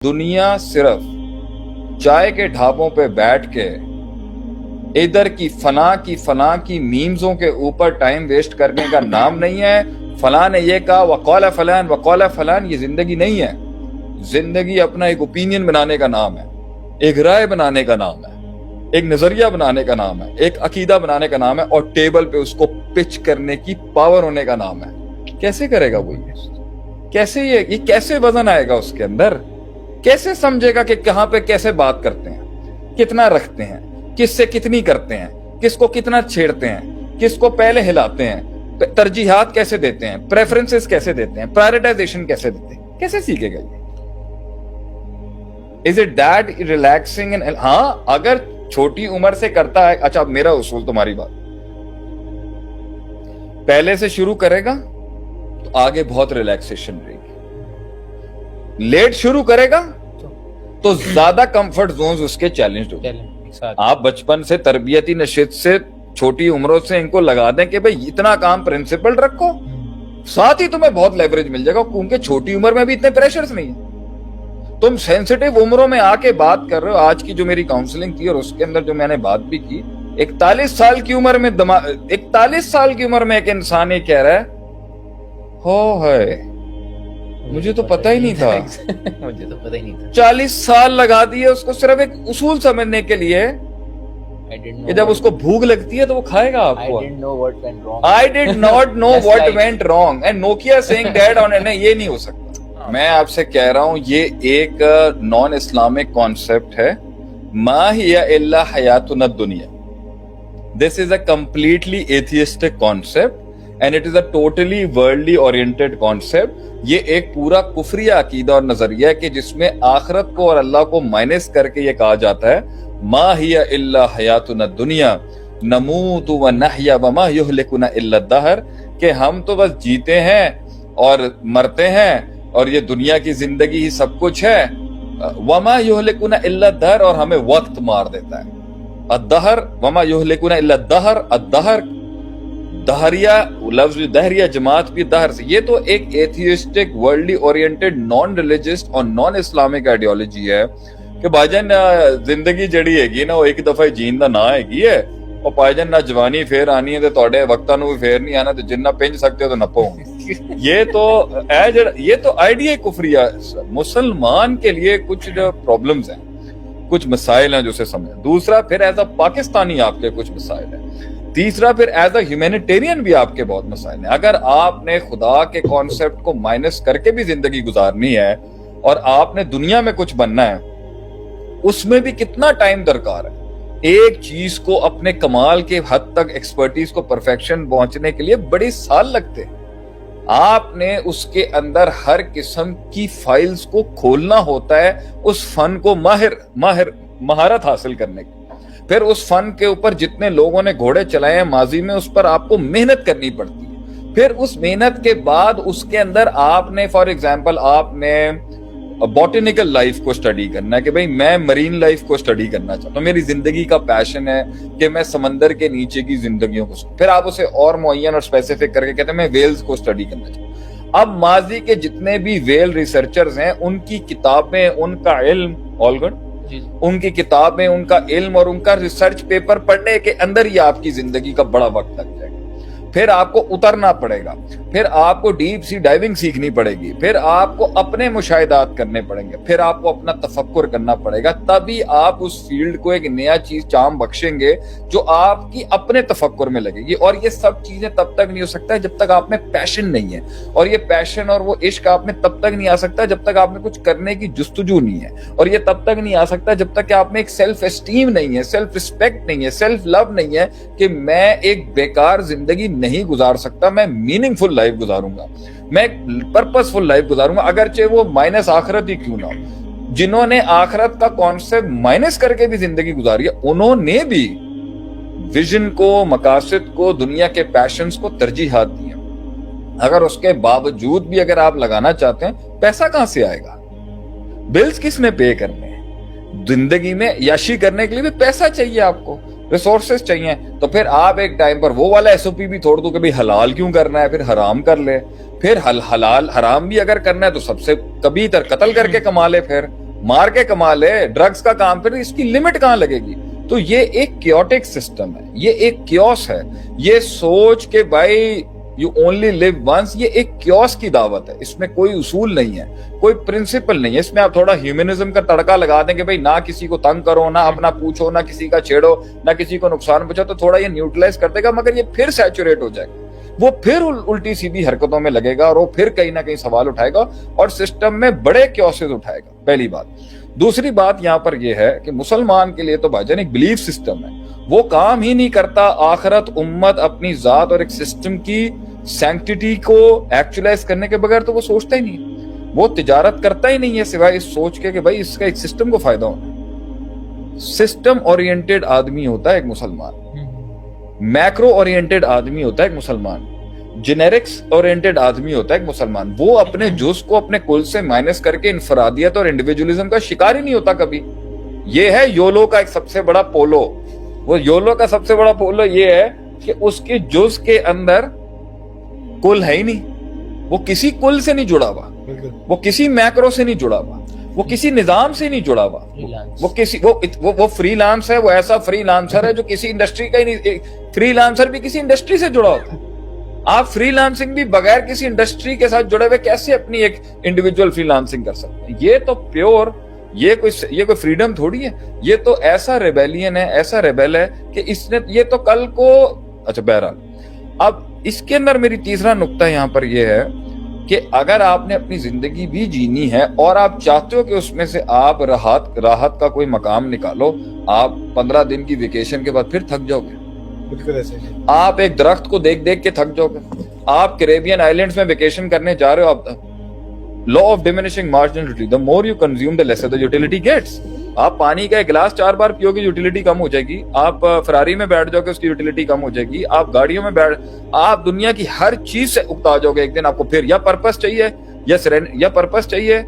दुनिया सिर्फ चाय के ढाबों पे बैठ के इधर की फना की मीम्सों के ऊपर टाइम वेस्ट करने का नाम नहीं है। फलां ने ये कहा, वकौला फलान, ये जिंदगी नहीं है। जिंदगी अपना एक ओपिनियन बनाने का नाम है, एक राय बनाने का नाम है, एक नजरिया बनाने का नाम है, एक अकीदा बनाने का नाम है, और टेबल पे उसको पिच करने की पावर होने का नाम है। कैसे करेगा वो ये? कैसे ये कैसे वजन आएगा उसके अंदर? कैसे समझेगा कि कहां पे कैसे बात करते हैं, कितना रखते हैं, किससे कितनी करते हैं, किसको कितना छेड़ते हैं, किसको पहले हिलाते हैं, तरजीहात कैसे देते हैं, प्रेफरेंसेस कैसे देते हैं, प्रायोरिटाइजेशन कैसे देते हैं? कैसे सीखेगा ये? Is it that relaxing? And हाँ, अगर छोटी उम्र से करता है, अच्छा मेरा उसूल, तुम्हारी बात, पहले से शुरू करेगा तो आगे बहुत रिलैक्सेशन रहेगी। लेट शुरू करेगा तो ज्यादा कंफर्ट जोन्स उसके चैलेंज होंगे। आप बचपन से तरबियती नशित से छोटी उम्रों से इनको लगा दें कि भाई इतना काम प्रिंसिपल रखो, साथ ही तुम्हें बहुत लेवरेज मिल जाएगा, क्योंकि छोटी उम्र में भी इतने प्रेशर्स नहीं है। तुम सेंसिटिव उम्रों में आके बात कर रहे हो। आज की जो मेरी काउंसलिंग थी और उसके अंदर जो मैंने बात भी की, 41 साल की उम्र में 41 साल की उम्र में एक इंसान ये कह रहा है, हो है मुझे तो पता ही नहीं था। मुझे तो पता ही नहीं था। 40 साल लगा दिए उसको सिर्फ एक उसूल समझने के लिए कि जब उसको भूख लगती है तो वो खाएगा आपको। I didn't know what went wrong. I did not know what went wrong. And Nokia saying that on it, ये नहीं हो सकता। मैं आपसे कह रहा हूँ, ये एक नॉन इस्लामिक कॉन्सेप्ट है। मा हिया इल्ला हयातुना दुनिया। This is a completely atheistic concept and it is a totally worldly oriented concept. ये एक पूरा कुफरिया अकीदा और नजरिया है कि जिसमें आखिरत को और अल्लाह को माइनस करके ये कहा जाता है, मा हिया इल्ला हयातुना दुनिया नमूतु व नहया व मा युहलिकुना इल्ला दहर, कि हम तो बस जीते हैं और मरते हैं और ये दुनिया की जिंदगी ही सब कुछ है। वमा युहलिकुना इल्ला दहर, और हमें वक्त मार देता है। अद्दहर वमा युहलिकुना इल्ला दहर, अद्दहर दहरिया, लफ्ज दहरिया जमात भी दहर से। ये तो एक atheistic worldly oriented non religious और नॉन इस्लामिक आइडियोलॉजी है कि भाईजान जिंदगी जड़ी हैगी ना, वो एक दफा जीन दा ना हैगी है, और भाईजान ना जवानी फेर आनी है, तुहाडे वक्तां नूं भी फेर नहीं आना, तो जिन्ना पिंज सकते हो तो नपो। ये तो आइडिया कुफरिया। मुसलमान के लिए कुछ जो प्रॉब्लम्स हैं, कुछ मसाइल हैं जो उसे समझ। दूसरा, फिर एज अ पाकिस्तानी आपके कुछ मसाइल हैं। तीसरा, फिर एज अ ह्यूमैनिटेरियन भी आपके बहुत मसाइल हैं। अगर आपने खुदा के कॉन्सेप्ट को माइनस करके भी जिंदगी गुजारनी है और आपने दुनिया में कुछ बनना है, उसमें भी कितना टाइम दरकार है। एक चीज को अपने कमाल के हद तक, एक्सपर्टीज को परफेक्शन पहुंचने के लिए बड़े साल लगते हैं। आपने उसके अंदर हर किस्म की फाइल्स को खोलना होता है, उस फन को महारत हासिल करने की। फिर उस फन के ऊपर जितने लोगों ने घोड़े चलाए हैं माजी में, उस पर आपको मेहनत करनी पड़ती है। फिर उस मेहनत के बाद उसके अंदर आपने, फॉर एग्जांपल, आपने बॉटनिकल लाइफ को स्टडी करना है कि भाई मैं मरीन लाइफ को स्टडी करना चाहता हूं, मेरी जिंदगी का पैशन है कि मैं समंदर के नीचे की जिंदगियों को। फिर आप उसे और मुअय्यन और स्पेसिफिक करके कहते हैं मैं वेल्स को स्टडी करना चाहता हूं। अब माजी के जितने भी वेल रिसर्चर्स हैं, उनकी किताबें, उनका इल्म, ऑल गुड, उनकी किताबें, उनका इल्म और उनका रिसर्च पेपर पढ़ने के अंदर ही आपकी जिंदगी का बड़ा वक्त लग जाएगा। फिर आपको उतरना पड़ेगा, फिर आपको डीप सी डाइविंग सीखनी पड़ेगी, फिर आपको अपने मुशाहिदात करने पड़ेंगे, फिर आपको अपना तफक्कुर करना पड़ेगा। तभी आप उस फील्ड को एक नया चीज चाम बख्शेंगे जो आपकी अपने तफक्कुर में लगेगी। और ये सब चीजें तब तक नहीं हो सकता है जब तक आप में पैशन नहीं है, और ये पैशन और वो इश्क आप में तब तक नहीं आ सकता जब तक आप में कुछ करने की जुस्तजू नहीं है, और ये तब तक नहीं आ सकता जब तक कि आप में एक सेल्फ एस्टीम नहीं है, सेल्फ रिस्पेक्ट नहीं है, सेल्फ लव नहीं है कि मैं एक बेकार जिंदगी नहीं गुजार सकता, मैं मीनिंगफुल लाइफ गुजारूंगा, मैं पर्पसफुल लाइफ गुजारूंगा, अगरचे वो माइनस आखिरत ही क्यों ना हो। जिन्होंने आखिरत का कॉन्सेप्ट माइनस करके भी जिंदगी गुजारी है, उन्होंने भी विजन को, मकासद को, दुनिया के पैशंस को तरजीहात दी। अगर उसके बावजूद भी अगर आप लगाना चाहते हैं, पैसा कहां से आएगा? बिल्स किसने पे करने हैं? जिंदगी में याशी करने के लिए भी पैसा चाहिए, आपको रिसोर्सेस चाहिए। तो फिर आप एक टाइम पर वो वाला एसओपी भी छोड़ दो कि भाई हलाल क्यों करना है, फिर हराम कर ले। फिर हलाल हराम भी अगर करना है तो सबसे कभी कत्ल करके कमा ले। फिर مار کے کما لے, ڈرگز کا کام پھر اس کی لمٹ کہاں لگے گی؟ تو یہ ایک کیوٹک سسٹم ہے, یہ ایک کیوس ہے. یہ سوچ کہ بھائی یو اونلی لیو ونس, یہ ایک کیوس کی دعوت ہے. اس میں کوئی اصول نہیں ہے, کوئی پرنسپل نہیں ہے. اس میں آپ تھوڑا ہیومنزم کا تڑکا لگا دیں کہ بھائی نہ کسی کو تنگ کرو, نہ اپنا پوچھو, نہ کسی کا چھیڑو, نہ کسی کو نقصان پہنچاؤ, تو تھوڑا یہ نیوٹرلائز کر دے گا, مگر یہ پھر سیچوریٹ ہو جائے گا. وہ پھر الٹی سیدھی حرکتوں میں لگے گا, اور وہ پھر کہیں نہ کہیں سوال اٹھائے گا اور سسٹم میں بڑے کیوسز اٹھائے گا. پہلی بات. دوسری بات یہاں پر یہ ہے کہ مسلمان کے لیے تو بھائی جان ایک بلیف سسٹم ہے, وہ کام ہی نہیں کرتا آخرت, امت, اپنی ذات اور ایک سسٹم کی سینکٹیٹی کو ایکچولائز کرنے کے بغیر تو وہ سوچتا ہی نہیں. وہ تجارت کرتا ہی نہیں ہے سوائے اس سوچ کے کہ بھائی اس کا ایک سسٹم کو فائدہ ہونا. سسٹم اورینٹڈ آدمی ہوتا ہے ایک مسلمان, میکرو اورینٹڈ آدمی ہوتا ہے ایک مسلمان, جنیرکس اورینٹڈ آدمی ہوتا ہے ایک مسلمان. وہ اپنے جز کو اپنے کل سے مائنس کر کے انفرادیت اور انڈیویجولزم کا شکار ہی نہیں ہوتا کبھی. یہ ہے یولو کا ایک سب سے بڑا پولو. وہ یولو کا سب سے بڑا پولو یہ ہے کہ اس کی جز کے اندر کل ہے ہی نہیں, وہ کسی کل سے نہیں جڑا ہوا, وہ کسی میکرو سے نہیں جڑا ہوا, وہ کسی نظام سے نہیں جڑا ہوا, وہ فری لانس ہے. وہ ایسا فری لانسر ہے جو کسی انڈسٹری کا ہی نہیں. فری لانسر بھی کسی انڈسٹری سے جڑا ہوتا ہے. آپ فری لانسنگ بھی بغیر کسی انڈسٹری کے ساتھ جڑے ہوئے کیسے اپنی ایک انڈیویجول فری لانسنگ کر سکتے ہیں؟ یہ تو پیور, یہ کوئی فریڈم تھوڑی ہے. یہ تو ایسا ریبیلین ہے, ایسا ریبیل ہے کہ اس نے یہ تو کل کو. اچھا بہرحال, اب اس کے اندر میری تیسرا نقطہ یہاں پر یہ ہے کہ اگر آپ نے اپنی زندگی بھی جینی ہے اور آپ چاہتے ہو کہ اس میں سے آپ راحت کا کوئی مقام نکالو, آپ 15 دن کی ویکیشن کے بعد پھر تھک جاؤ گے. بالکل ایسے ہی. آپ ایک درخت کو دیکھ دیکھ کے تھک جاؤ گے. آپ کیریبین آئیلینڈز میں ویکیشن کرنے جا رہے ہو, آپ law of diminishing marginality, the more you consume the lesser the utility gets. آپ پانی کا ایک گلاس 4 بار پیو گے, یوٹیلیٹی کم ہو جائے گی. آپ فراری میں بیٹھ جاؤ گے, اس کی یوٹیلیٹی کم ہو جائے گی. آپ گاڑیوں میں آپ دنیا کی ہر چیز سے اکتا جاؤ گے. ایک دن آپ کو پھر یا پرپس چاہیے یا پرپس چاہیے,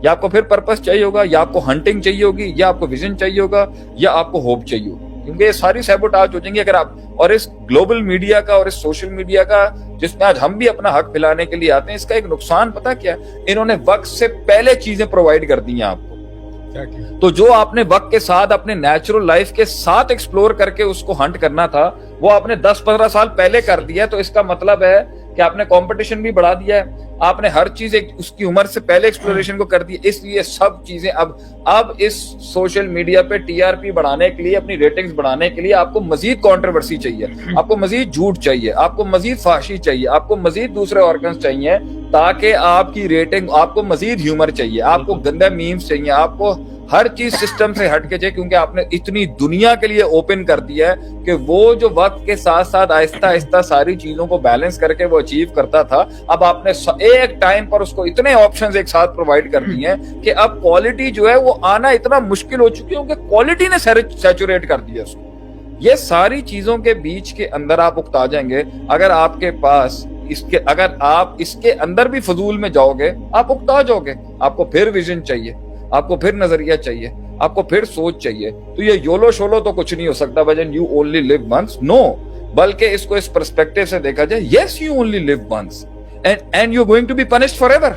یا آپ کو پھر پرپس چاہیے ہوگا, یا آپ کو ہنٹنگ چاہیے ہوگی, یا آپ کو ویژن چاہیے ہوگا, یا آپ کو ہوپ چاہیے ہوگی. کیونکہ یہ ساری سیبوٹاج ہو جائیں گی اگر آپ, اور اس گلوبل میڈیا کا اور اس سوشل میڈیا کا جس میں آج ہم بھی اپنا حق پھیلانے کے لیے آتے ہیں, اس کا ایک نقصان پتا کیا ہے؟ انہوں نے وقت سے پہلے چیزیں پرووائڈ کر دی ہیں آپ کو. تو جو آپ نے وقت کے ساتھ اپنے نیچرل لائف کے ساتھ ایکسپلور کر کے اس کو ہنٹ کرنا تھا, وہ آپ نے 10-15 سال پہلے کر دیا. تو اس کا مطلب ہے کہ آپ نے کمپٹیشن بھی بڑھا دیا ہے, آپ نے ہر چیز اس کی عمر سے پہلے ایکسپلوریشن کو کر دیا. اس لیے سب چیزیں اب اس سوشل میڈیا پہ ٹی آر پی بڑھانے کے لیے, اپنی ریٹنگز بڑھانے کے لیے آپ کو مزید کنٹروورسی چاہیے, آپ کو مزید جھوٹ چاہیے, آپ کو مزید فحاشی چاہیے, آپ کو مزید دوسرے آرگنز چاہیے تاکہ آپ کی ریٹنگ, آپ کو مزید ہیومر چاہیے, آپ کو گندے میمز چاہیے, آپ کو ہر چیز سسٹم سے ہٹ کے چاہیے. کیونکہ آپ نے اتنی دنیا کے لیے اوپن کر دیا ہے کہ وہ جو وقت کے ساتھ ساتھ آہستہ آہستہ ساری چیزوں کو بیلنس کر کے وہ اچیو کرتا تھا, اب آپ نے ایک ٹائم پر اس کو اتنے آپشنز ایک ساتھ پرووائڈ کر دی ہیں کہ اب کوالٹی جو ہے وہ آنا اتنا مشکل ہو چکی ہے کہ کوالٹی نے سیچوریٹ کر دیا اس کو. یہ ساری چیزوں کے بیچ کے اندر آپ اکتا جائیں گے. اگر آپ کے پاس اگر آپ اس کے اندر بھی فضول میں جاؤ گے, آپ اکتا جاؤ گے. آپ کو پھر ویژن چاہیے, آپ کو پھر نظریہ چاہیے, آپ کو پھر سوچ چاہیے. تو یہ یولو شولو تو کچھ نہیں ہو سکتا بھجن, you only live once. No, بلکہ اس کو اس پرسپیکٹو سے دیکھا جائے, yes you only live once and you going to be punished for ever.